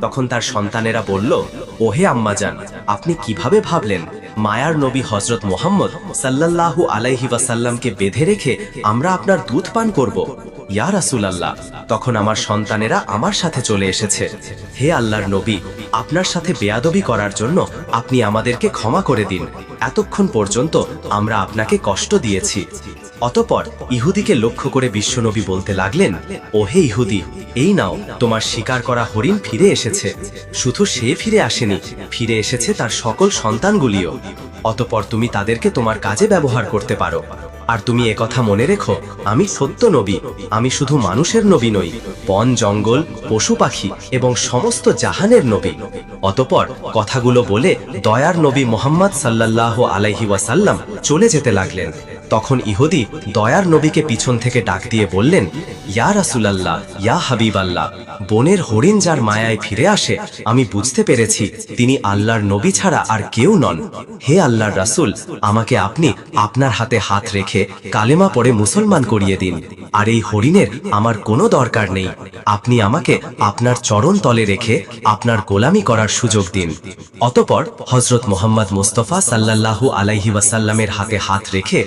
তখন তার সন্তানেরা বলল, ওহে আম্মাজান, আপনি কিভাবে ভাবলেন মায়ার নবী হযরত মুহাম্মদ সাল্লাল্লাহু আলাইহি ওয়াসাল্লামকে বেঁধে রেখে আমরা আপনার দুধ পান করব? ইয়া রাসূলুল্লাহ, তখন আমার সন্তানেরা আমার সাথে চলে এসেছে। হে আল্লাহর নবী, আপনার সাথে বেয়াদবি করার জন্য আপনি আমাদেরকে ক্ষমা করে দিন। এতক্ষণ পর্যন্ত আমরা আপনাকে কষ্ট দিয়েছি। অতঃপর ইহুদিকে লক্ষ্য করে বিশ্বনবী বলতে লাগলেন, ওহে ইহুদি, এই নাও, তোমার শিকার করা হরিণ ফিরে এসেছে। শুধু সে ফিরে আসেনি, ফিরে এসেছে তার সকল সন্তানগুলিও। অতঃপর তুমি তাদেরকে তোমার কাজে ব্যবহার করতে পারো। আর তুমি একথা মনে রেখো, আমি সত্য নবী, আমি শুধু মানুষের নবী নই, বন জঙ্গল, পশু পাখি এবং সমস্ত জাহানের নবী। অতঃপর কথাগুলো বলে দয়ার নবী মুহাম্মদ সাল্লাল্লাহু আলাইহি ওয়াসাল্লাম চলে যেতে লাগলেন। তখন ইহুদি দয়ার নবীকে পিছন থেকে ডাক দিয়ে বললেন, ইয়া রাসূলুল্লাহ, ইয়া হাবিবাল্লাহ, বনের হরিণ যার মায়ায় ফিরে আসে, আমি বুঝতে পেরেছি তিনি আল্লাহর নবী ছাড়া আর কেউ নন। হে আল্লাহর রাসূল, আমাকে আপনি আপনার হাতে হাত রেখে কালেমা পড়ে মুসলমান করিয়ে দিন। আর এই হরিণের আমার কোনো দরকার নেই, আপনি আমাকে আপনার চরণ তলে রেখে আপনার গোলামি করার সুযোগ দিন। অতঃপর হযরত মুহাম্মদ মুস্তাফা সাল্লাল্লাহু আলাইহি ওয়াসাল্লামের হাতে হাত রেখে